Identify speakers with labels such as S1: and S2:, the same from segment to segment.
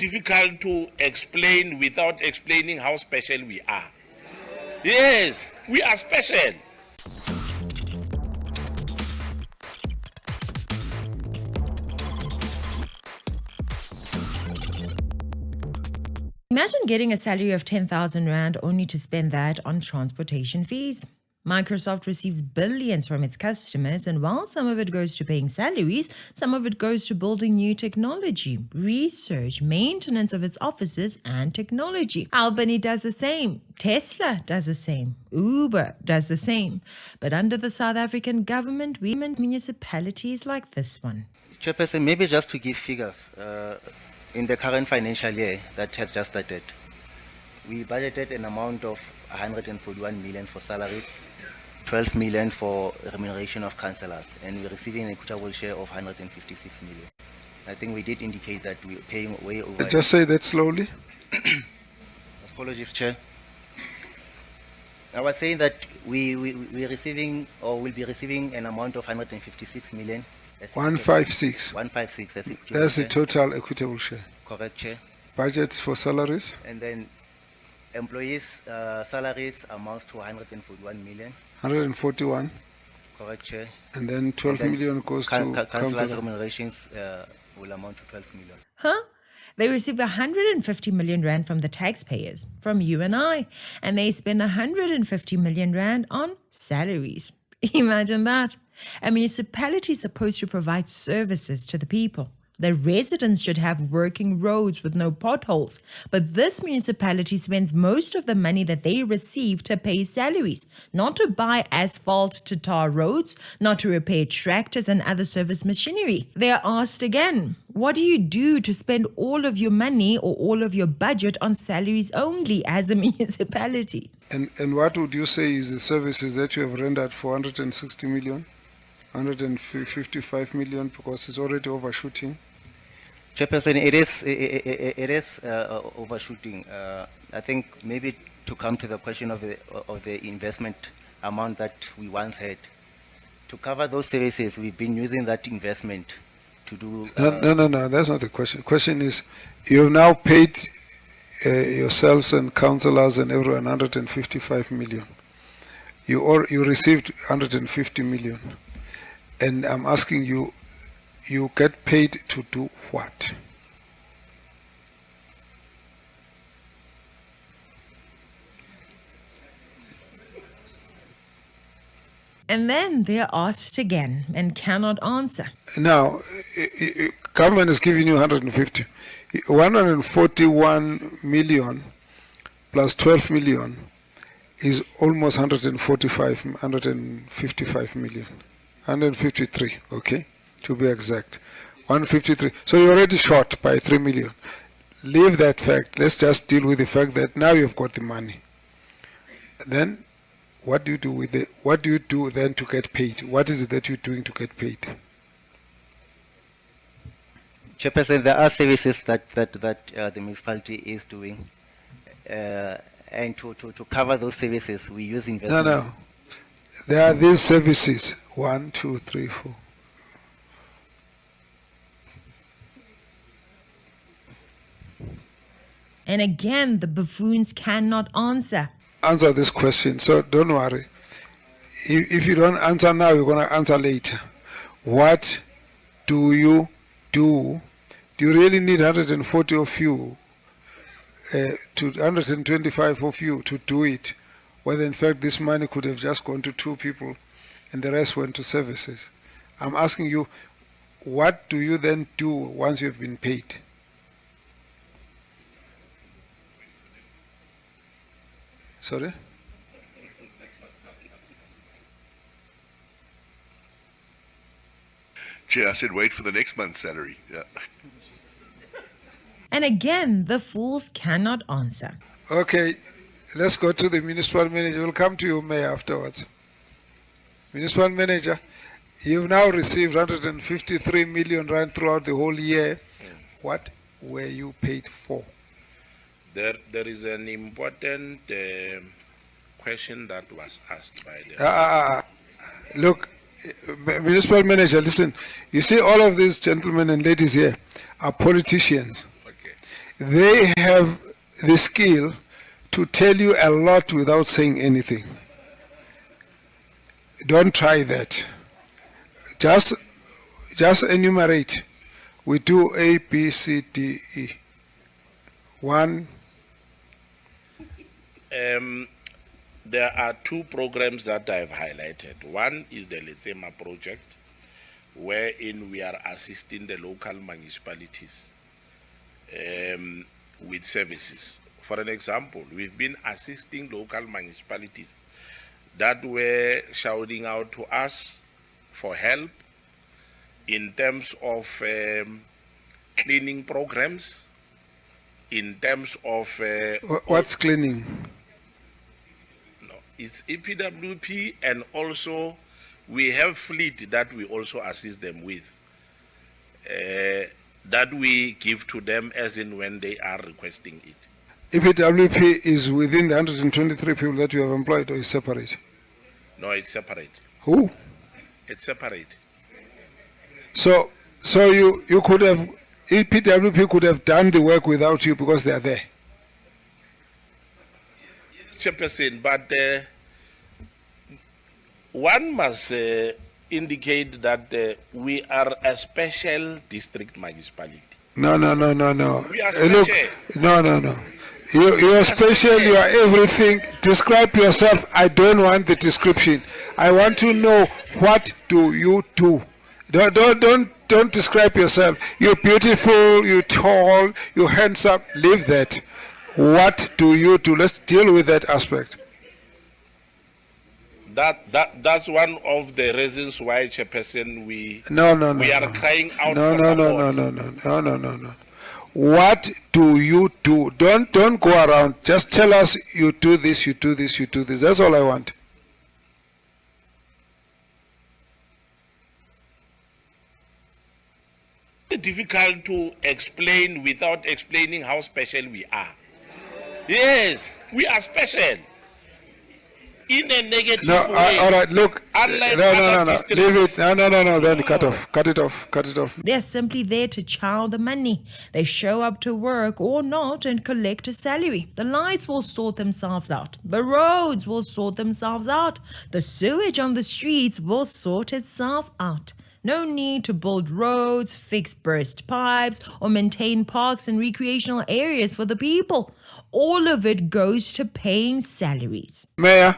S1: difficult to explain without explaining how special we are. Yes, we are special.
S2: Imagine getting a salary of 10,000 Rand only to spend that on transportation fees. Microsoft receives billions from its customers, and while some of it goes to paying salaries, some of it goes to building new technology, research, maintenance of its offices, and technology. Albany does the same. Tesla does the same. Uber does the same. But under the South African government, we have municipalities like this one.
S3: Chairperson, maybe just to give figures, in the current financial year that has just started, we budgeted an amount of 141 million for salaries, 12 million for remuneration of councillors, and we're receiving an equitable share of 156 million. I think we did indicate that we're paying way over.
S4: Just say that slowly.
S3: Apologies, Chair. I was saying that we're receiving, or will be receiving, an amount of 156 million.
S4: 156.
S3: 156.
S4: That's the total equitable share.
S3: Correct, Chair.
S4: Budgets for salaries.
S3: And then employees' salaries amounts to 141 million.
S4: 141.
S3: Correct, Chair.
S4: And then 12 million goes to
S3: councillors' remunerations will amount to 12 million.
S2: Huh? They receive 150 million Rand from the taxpayers, from you and I, and they spend 150 million Rand on salaries. Imagine that. A municipality is supposed to provide services to the people. The residents should have working roads with no potholes. But this municipality spends most of the money that they receive to pay salaries, not to buy asphalt to tar roads, not to repair tractors and other service machinery. They are asked again, what do you do to spend all of your money or all of your budget on salaries only as a municipality?
S4: And what would you say is the services that you have rendered for 160 million? 155 million, because it's already overshooting.
S3: Chairperson, it is overshooting. I think maybe to come to the question of the investment amount that we once had, to cover those services, we've been using that investment to do.
S4: No, that's not the question. The question is, you have now paid yourselves and councillors and everyone 155 million. You received 150 million. And I'm asking you, you get paid to do what?
S2: And then they're asked again and cannot answer.
S4: Now, government is giving you 150. 141 million plus 12 million is almost 155 million. 153, okay, to be exact. 153. So you're already short by 3 million. Leave that fact. Let's just deal with the fact that now you've got the money. Then, what do you do with it? What do you do then to get paid? What is it that you're doing to get paid?
S3: Chairperson, there are services that the municipality is doing, and to cover those services, we use investment.
S4: No. There are these services. 1, 2, 3, 4.
S2: And again, the buffoons cannot answer.
S4: Answer this question, so don't worry. If you don't answer now, you're going to answer later. What do you do? Do you really need 140 of you, to 125 of you to do it? Whether in fact this money could have just gone to 2 people and the rest went to services. I'm asking you, what do you then do once you've been paid? Sorry?
S5: Chair, I said wait for the next month's salary. Yeah.
S2: And again, the fools cannot answer.
S4: Okay, let's go to the municipal manager. We'll come to you, Mayor, afterwards. Municipal manager, you've now received 153 million Rand throughout the whole year. What were you paid for?
S1: There is an important question that was asked by the...
S4: Look, municipal manager, listen. You see, all of these gentlemen and ladies here are politicians.
S1: Okay.
S4: they have the skill to tell you a lot without saying anything. Don't try that. Just enumerate. We do A, B, C, D, E. One.
S1: There are two programs that I have highlighted. One is the Letsema project, wherein we are assisting the local municipalities with services. For an example, we've been assisting local municipalities that were shouting out to us for help in terms of cleaning programs, in terms of...
S4: What's cleaning?
S1: No, it's EPWP, and also we have fleet that we also assist them with, that we give to them as in when they are requesting it.
S4: EPWP is within the 123 people that you have employed, or is separate?
S1: No, it's separate.
S4: Who?
S1: It's separate.
S4: So you could have, EPWP could have done the work without you because they are there.
S1: Chairperson, but one must indicate that we are a special district municipality.
S4: No.
S1: We are
S4: Look,
S1: special.
S4: no. You are special, you are everything. Describe yourself. I don't want the description. I want to know, what do you do? Don't describe yourself. You're beautiful, you're tall, you're handsome. Leave that. What do you do? Let's deal with that aspect.
S1: That's one of the reasons why, Chairperson, we are crying out for support.
S4: No. What do you do? Don't go around. Just tell us you do this, you do this, you do this. That's all I want.
S1: It's difficult to explain without explaining how special we are. Yes, we are special. In a negative way.
S4: All right, look.
S1: Unlike
S4: No.
S1: other districts.
S4: Leave it. No. Then cut it off.
S2: They're simply there to chow the money. They show up to work or not and collect a salary. The lights will sort themselves out. The roads will sort themselves out. The sewage on the streets will sort itself out. No need to build roads, fix burst pipes, or maintain parks and recreational areas for the people. All of it goes to paying salaries.
S4: Mayor.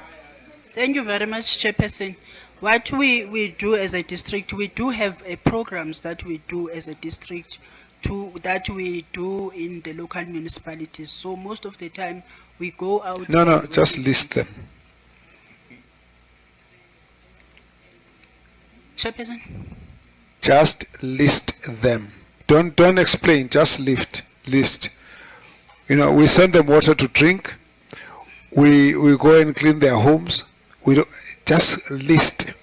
S6: Thank you very much, Chairperson. What we do as a district, we do have programs that we do as a district that we do in the local municipalities. So most of the time we go out.
S4: No, just list them.
S6: Chairperson?
S4: Just list them. Don't explain, just list. You know, we send them water to drink. We go and clean their homes. We don't, just list.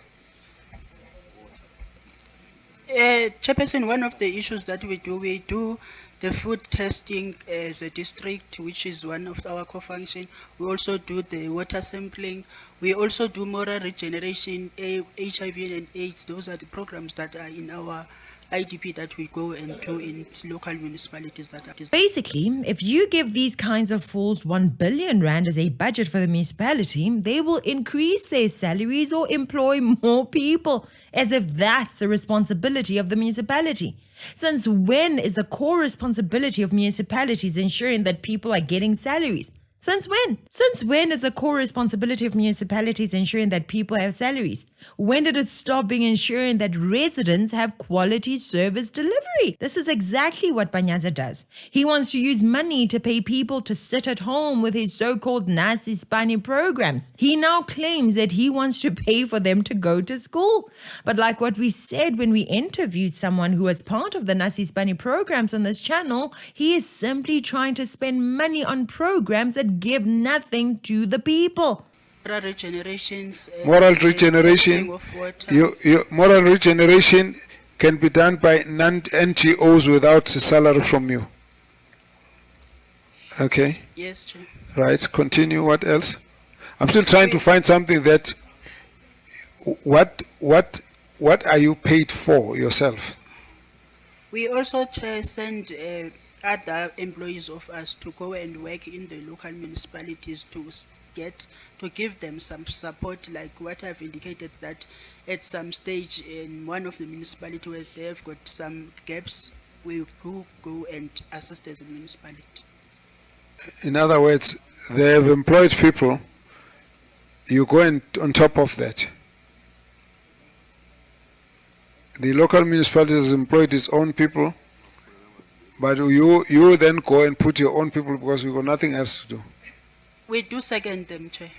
S6: Chairperson, one of the issues that we do the food testing as a district, which is one of our core functions. We also do the water sampling. We also do moral regeneration, HIV and AIDS. Those are the programs that are in our IDP that we go and do in local municipalities.
S2: Basically, if you give these kinds of fools 1 billion rand as a budget for the municipality, they will increase their salaries or employ more people, as if that's the responsibility of the municipality. Since when is the core responsibility of municipalities ensuring that people are getting salaries? Since when? Since when is the core responsibility of municipalities ensuring that people have salaries? When did it stop being ensuring that residents have quality service delivery? This is exactly what Panyaza does. He wants to use money to pay people to sit at home with his so-called Nasi Spani programs. He now claims that he wants to pay for them to go to school. But like what we said when we interviewed someone who was part of the Nasi Spani programs on this channel, he is simply trying to spend money on programs that give nothing to the people.
S6: Moral regeneration.
S4: Moral regeneration can be done by non-NGOs without a salary from you. Okay?
S6: Yes, Chair.
S4: Right, continue. What else? I'm still trying to find something that, what are you paid for yourself?
S6: We also, Chair, send other employees of us to go and work in the local municipalities to give them some support, like what I've indicated, that at some stage in one of the municipalities where they have got some gaps, we go and assist as a municipality.
S4: In other words, they have employed people, you go and on top of that. The local municipality has employed its own people, but you then go and put your own people because we've got nothing else to do.
S6: We do second them, Chair,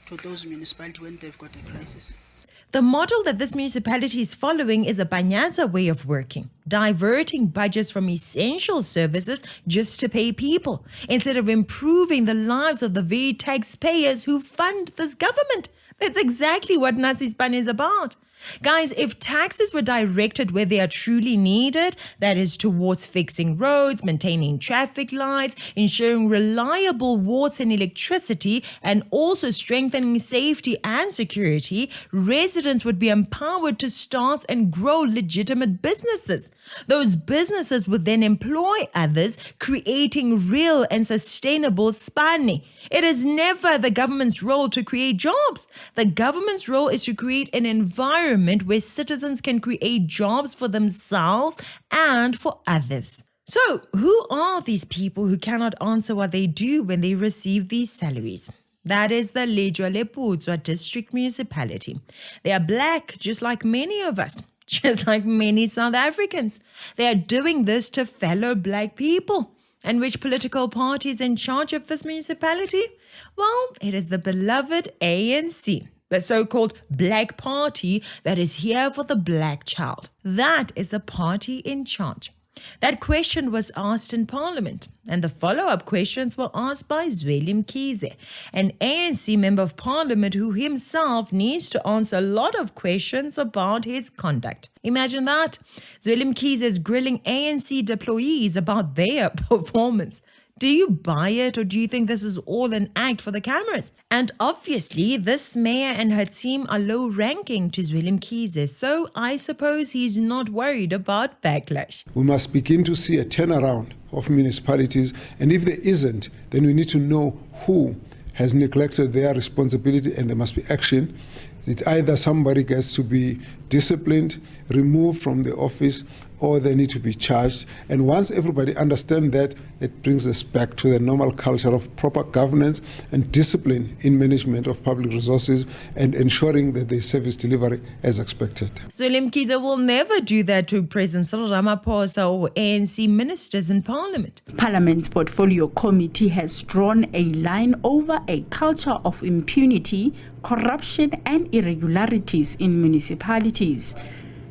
S6: to those municipalities when they've got a crisis.
S2: The model that this municipality is following is a banyaza way of working, diverting budgets from essential services just to pay people, instead of improving the lives of the very taxpayers who fund this government. That's exactly what Nasispan is about. Guys, if taxes were directed where they are truly needed, that is towards fixing roads, maintaining traffic lights, ensuring reliable water and electricity, and also strengthening safety and security, residents would be empowered to start and grow legitimate businesses. Those businesses would then employ others, creating real and sustainable spani. It is never the government's role to create jobs. The government's role is to create an environment where citizens can create jobs for themselves and for others. So, who are these people who cannot answer what they do when they receive these salaries? That is the Lejweleputswa District Municipality. They are black, just like many of us, just like many South Africans. They are doing this to fellow black people. And which political party is in charge of this municipality? Well, it is the beloved ANC, the so-called Black Party that is here for the black child. That is the party in charge. That question was asked in Parliament, and the follow-up questions were asked by Zweli Mkhize, an ANC Member of Parliament who himself needs to answer a lot of questions about his conduct. Imagine that. Zweli Mkhize is grilling ANC deployees about their performance. Do you buy it, or do you think this is all an act for the cameras? And obviously, this mayor and her team are low-ranking to Zweli Mkhize, so I suppose he's not worried about backlash.
S4: We must begin to see a turnaround of municipalities, and if there isn't, then we need to know who has neglected their responsibility, and there must be action. That either somebody gets to be disciplined, removed from the office, or they need to be charged. And once everybody understands that, it brings us back to the normal culture of proper governance and discipline in management of public resources and ensuring that they service delivery as expected.
S2: Zweli Mkhize will never do that to President Cyril Ramaphosa or ANC ministers in Parliament.
S7: Parliament's Portfolio Committee has drawn a line over a culture of impunity, corruption and irregularities in municipalities.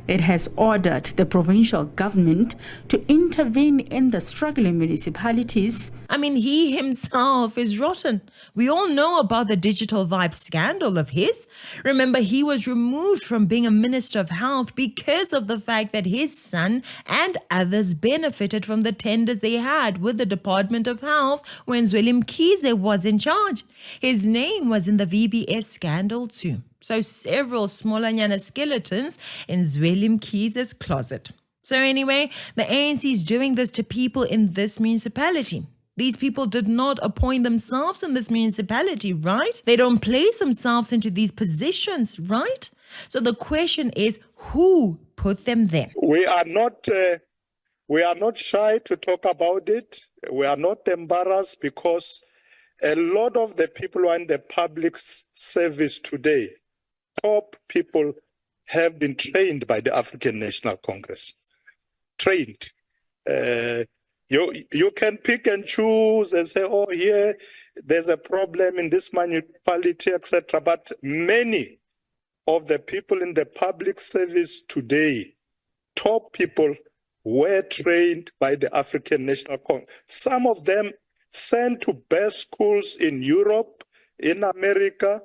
S7: It has ordered the provincial government to intervene in the struggling municipalities.
S2: I mean, he himself is rotten. We all know about the digital vibe scandal of his. Remember, he was removed from being a Minister of Health because of the fact that his son and others benefited from the tenders they had with the Department of Health when Zweli Mkhize was in charge. His name was in the VBS scandal too. So several smallanyana skeletons in Zweli Mkhize's closet. So anyway, the ANC is doing this to people in this municipality. These people did not appoint themselves in this municipality, right? They don't place themselves into these positions, right? So the question is, who put them there?
S8: We are not shy to talk about it. We are not embarrassed because a lot of the people who are in the public service today, top people, have been trained by the African National Congress. Trained. You can pick and choose and say, oh, here, there's a problem in this municipality, etc. But many of the people in the public service today, top people, were trained by the African National Congress. Some of them sent to best schools in Europe, in America.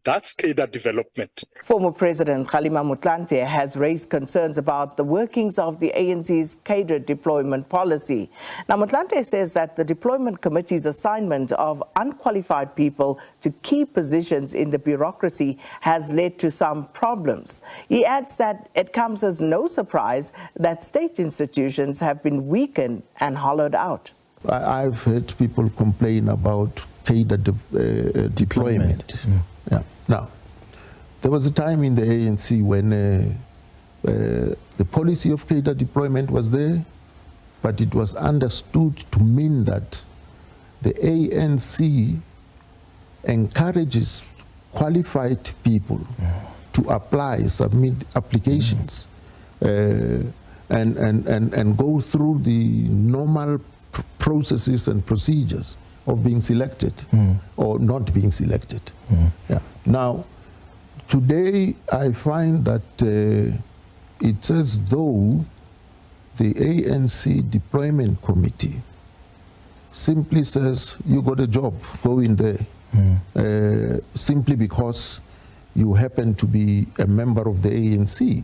S8: That's cadre development.
S9: Former President Kgalema Motlatsi has raised concerns about the workings of the ANC's cadre deployment policy. Now, Motlatsi says that the deployment committee's assignment of unqualified people to key positions in the bureaucracy has led to some problems. He adds that it comes as no surprise that state institutions have been weakened and hollowed out.
S10: I've heard people complain about cadre deployment. Yeah. Now, there was a time in the ANC when the policy of cadre deployment was there, but it was understood to mean that the ANC encourages qualified people to apply, submit applications, and go through the normal processes and procedures of being selected or not being selected. Yeah. Now, today I find that it's as though the ANC deployment committee simply says, you got a job, go in there, simply because you happen to be a member of the ANC.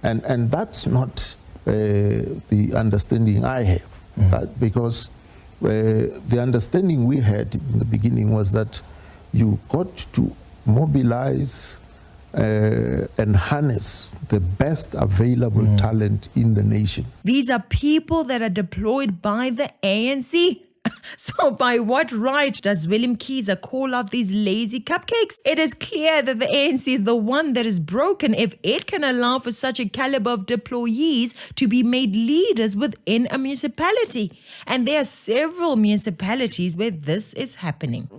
S10: And that's not the understanding I have, that because the understanding we had in the beginning was that you got to mobilize and harness the best available talent in the nation.
S2: These are people that are deployed by the ANC. So by what right does Zweli Mkhize call out these lazy cupcakes? It is clear that the ANC is the one that is broken if it can allow for such a caliber of deployees to be made leaders within a municipality. And there are several municipalities where this is happening.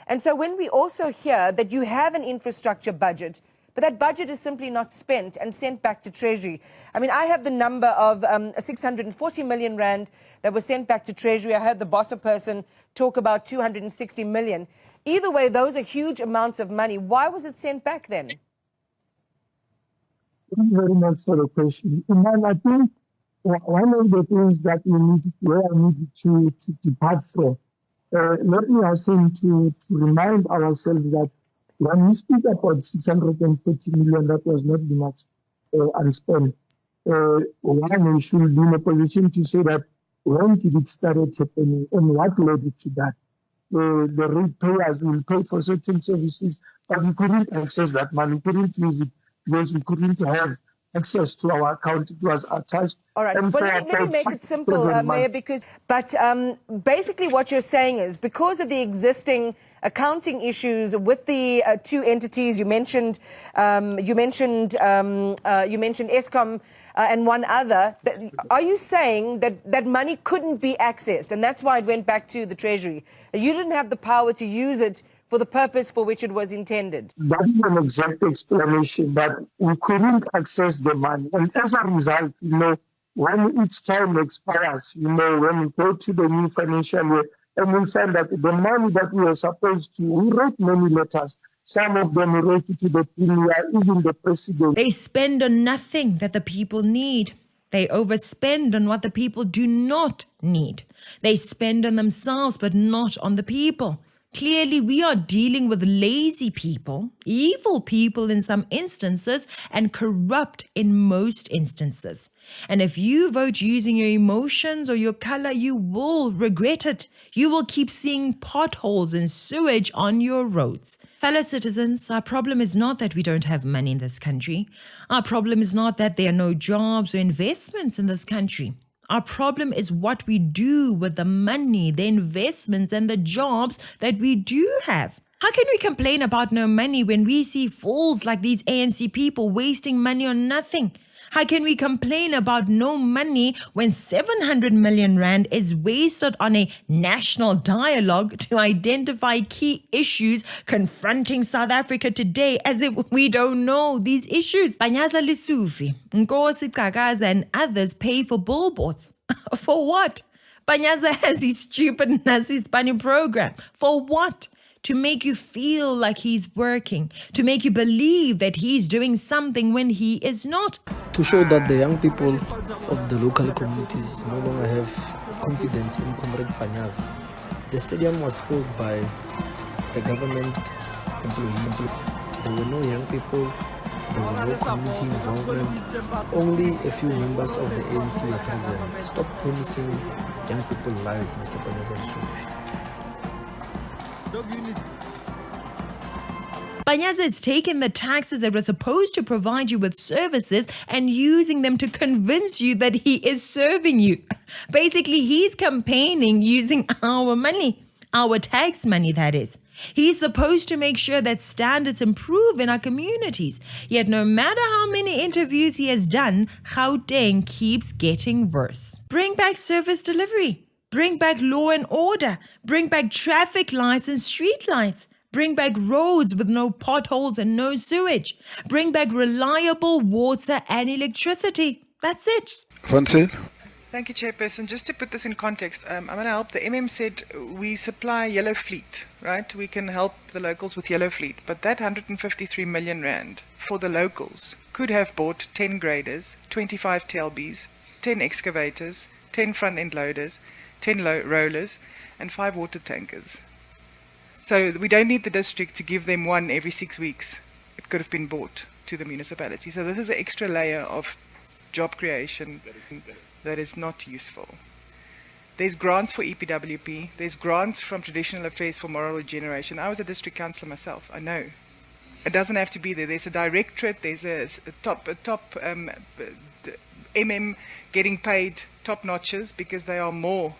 S11: And so when we also hear that you have an infrastructure budget, but that budget is simply not spent and sent back to Treasury. I mean, I have the number of 640 million rand that was sent back to Treasury. I heard the Bossa person talk about 260 million. Either way, those are huge amounts of money. Why was it sent back then?
S12: Thank you very much for the question. I think one of the things that we need to depart from, let me ask him to remind ourselves that when we speak about 640 million that was not enough unspent, one should be in a position to say that when did it start happening and what led it to that? The ratepayers will pay for certain services, but we couldn't access that money, we couldn't use it because we couldn't have access to our account. It was attached.
S11: All right, but let me make it simple, Mayor, but basically what you're saying is because of the existing accounting issues with the two entities you mentioned, Eskom and one other, are you saying that money couldn't be accessed and that's why it went back to the Treasury? You didn't have the power to use it for the purpose for which it was intended?
S12: That is an exact explanation, that we couldn't access the money. And as a result, when each time expires, when we go to the new financial year, and we find that the money that we were supposed to, we wrote many letters. Some of them we wrote to the premier, even the president.
S2: They spend on nothing that the people need. They overspend on what the people do not need. They spend on themselves, but not on the people. Clearly, we are dealing with lazy people, evil people in some instances, and corrupt in most instances. And if you vote using your emotions or your color, you will regret it. You will keep seeing potholes and sewage on your roads. Fellow citizens, our problem is not that we don't have money in this country. Our problem is not that there are no jobs or investments in this country. Our problem is what we do with the money, the investments, and the jobs that we do have. How can we complain about no money when we see fools like these ANC people wasting money on nothing? How can we complain about no money when 700 million rand is wasted on a national dialogue to identify key issues confronting South Africa today, as if we don't know these issues? Panyaza Lesufi, Nkosi Kagaza and others pay for billboards. For what? Panyaza has his stupid Nazi Spanish program. For what? To make you feel like he's working, to make you believe that he's doing something when he is not.
S13: To show that the young people of the local communities no longer have confidence in Comrade Panyaza, the stadium was filled by the government employees. There were no young people, there were no community involvement. Only a few members of the ANC were present. Stop promising young people lies, Mr. Panyaza.
S2: Panyaza is taking the taxes that were supposed to provide you with services and using them to convince you that he is serving you. Basically, he's campaigning using our money, our tax money, that is. He's supposed to make sure that standards improve in our communities. Yet no matter how many interviews he has done, Gauteng keeps getting worse. Bring back service delivery. Bring back law and order. Bring back traffic lights and street lights. Bring back roads with no potholes and no sewage. Bring back reliable water and electricity. That's it.
S4: Vansel?
S14: Thank you, Chairperson. Just to put this in context, I'm going to help. The MM said we supply yellow fleet, right? We can help the locals with yellow fleet. But that 153 million rand for the locals could have bought 10 graders, 25 TLBs, 10 excavators, 10 front-end loaders, 10 rollers, and 5 water tankers. So we don't need the district to give them one every 6 weeks. It could have been bought to the municipality. So this is an extra layer of job creation that is not useful. There's grants for EPWP. There's grants from Traditional Affairs for Moral Regeneration. I was a district councillor myself. I know. It doesn't have to be there. There's a directorate. There's a top MM getting paid top notches because they are more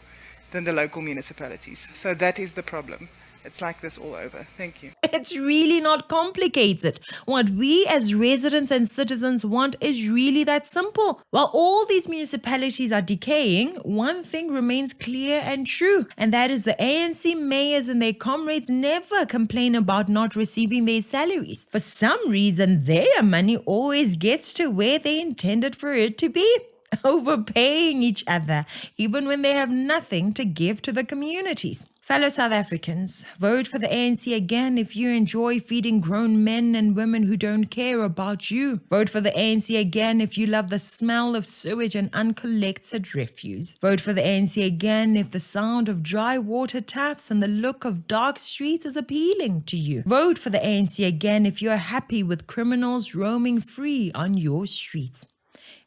S14: than the local municipalities. So that is the problem. It's like this all over. Thank you.
S2: It's really not complicated. What we as residents and citizens want is really that simple. While all these municipalities are decaying, one thing remains clear and true, and that is the ANC mayors and their comrades never complain about not receiving their salaries. For some reason, their money always gets to where they intended for it to be. Overpaying each other, even when they have nothing to give to the communities. Fellow South Africans, vote for the ANC again if you enjoy feeding grown men and women who don't care about you. Vote for the ANC again if you love the smell of sewage and uncollected refuse. Vote for the ANC again if the sound of dry water taps and the look of dark streets is appealing to you. Vote for the ANC again if you are happy with criminals roaming free on your streets.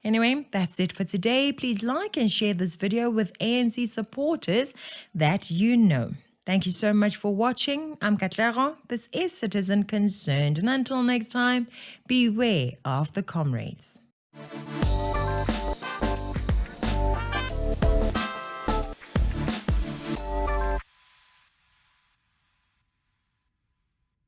S2: Anyway, that's it for today. Please like and share this video with ANC supporters that you know. Thank you so much for watching. I'm Cadre. This is Citizen Concerned. And until next time, beware of the comrades.